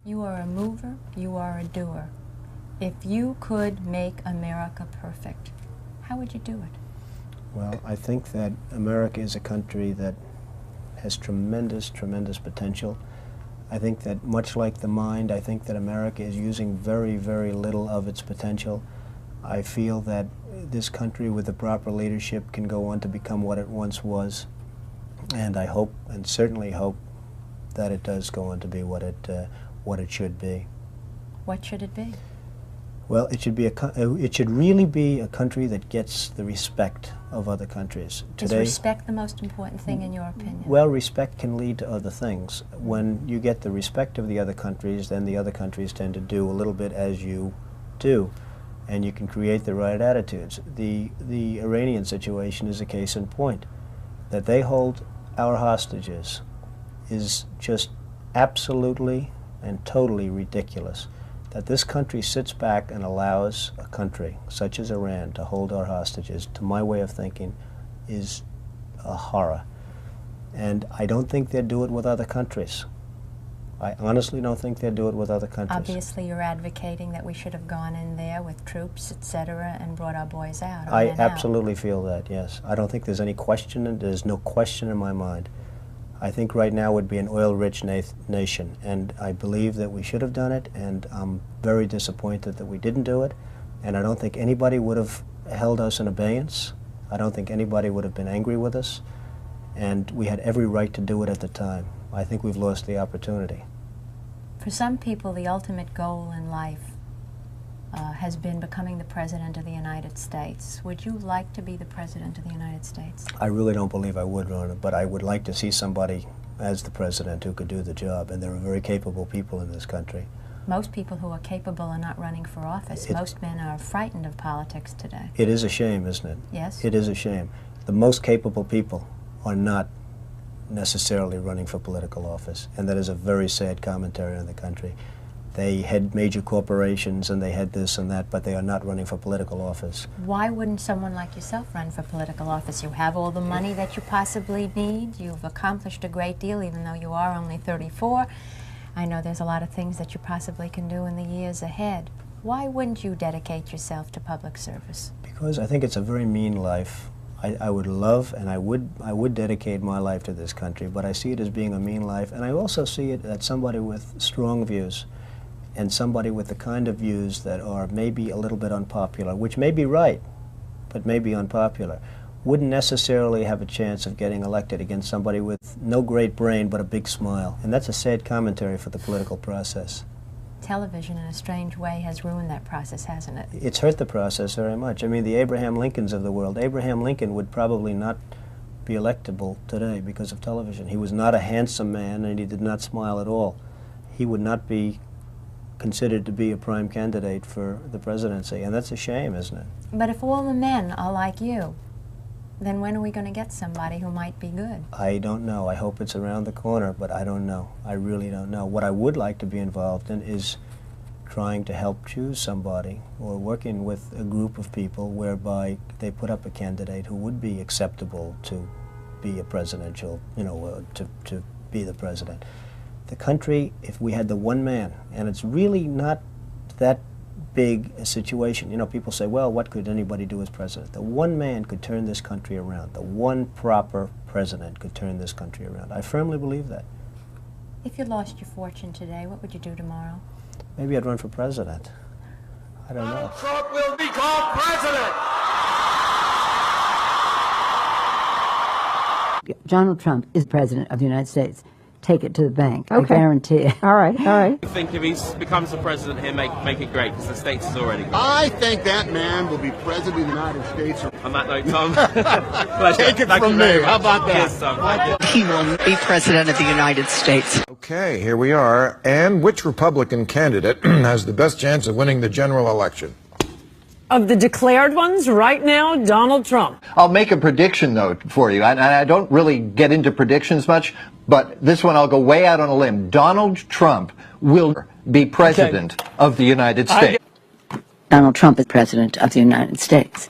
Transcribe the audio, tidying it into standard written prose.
You are a mover, you are a doer. If you could make America perfect, how would you do it? Well, I think that America is a country that has tremendous, tremendous potential. I think that much like the mind, I think that America is using very, very little of its potential. I feel that this country with the proper leadership can go on to become what it once was. And I hope, and certainly hope, that it does go on to be what it should be. What should it be? Well, it should really be a country that gets the respect of other countries. Is respect the most important thing in your opinion? Well, respect can lead to other things. When you get the respect of the other countries, then the other countries tend to do a little bit as you do, and you can create the right attitudes. The Iranian situation is a case in point. That they hold our hostages is just absolutely and totally ridiculous. That this country sits back and allows a country such as Iran to hold our hostages, to my way of thinking, is a horror. And I don't think they'd do it with other countries. I honestly don't think they'd do it with other countries. Obviously, you're advocating that we should have gone in there with troops, etc., and brought our boys out. I absolutely feel that, yes. I don't think there's any question, there's no question in my mind. I think right now would be an oil-rich nation, and I believe that we should have done it, and I'm very disappointed that we didn't do it, and I don't think anybody would have held us in abeyance. I don't think anybody would have been angry with us, and we had every right to do it at the time. I think we've lost the opportunity. For some people, the ultimate goal in life has been becoming the President of the United States. Would you like to be the President of the United States? I really don't believe I would, Rona, but I would like to see somebody as the President who could do the job, and there are very capable people in this country. Most people who are capable are not running for office. Most men are frightened of politics today. It is a shame, isn't it? Yes. It is a shame. The most capable people are not necessarily running for political office, and that is a very sad commentary on the country. They had major corporations and they had this and that, but they are not running for political office. Why wouldn't someone like yourself run for political office? You have all the money that you possibly need. You've accomplished a great deal, even though you are only 34. I know there's a lot of things that you possibly can do in the years ahead. Why wouldn't you dedicate yourself to public service? Because I think it's a very mean life. I would love and I would dedicate my life to this country, but I see it as being a mean life, and I also see it as somebody with strong views and somebody with the kind of views that are maybe a little bit unpopular, which may be right, but may be unpopular, wouldn't necessarily have a chance of getting elected against somebody with no great brain but a big smile. And that's a sad commentary for the political process. Television, in a strange way, has ruined that process, hasn't it? It's hurt the process very much. I mean, the Abraham Lincolns of the world. Abraham Lincoln would probably not be electable today because of television. He was not a handsome man, and he did not smile at all. He would not be considered to be a prime candidate for the presidency, and that's a shame, isn't it? But if all the men are like you, then when are we going to get somebody who might be good? I don't know. I hope it's around the corner, but I don't know. I really don't know. What I would like to be involved in is trying to help choose somebody, or working with a group of people whereby they put up a candidate who would be acceptable to be a presidential, to be the president. The country, if we had the one man, and it's really not that big a situation. You know, people say, well, what could anybody do as president? The one man could turn this country around. The one proper president could turn this country around. I firmly believe that. If you lost your fortune today, what would you do tomorrow? Maybe I'd run for president. I don't know. Donald Trump will be called president! Donald Trump is president of the United States. Take it to the bank. Okay. I guarantee it. All right, all right. I think if he becomes the president, he'll make it great, because the States is already great. I think that man will be president of the United States. On that note, Tom, pleasure. Take it Thank from you me. very How much. about that? Cheers, Tom. Thank you. He will be president of the United States. Okay, here we are. And which Republican candidate has the best chance of winning the general election? Of the declared ones, right now, Donald Trump. I'll make a prediction, though, for you. And I don't really get into predictions much, but this one I'll go way out on a limb. Donald Trump will be president of the United States. Donald Trump is president of the United States.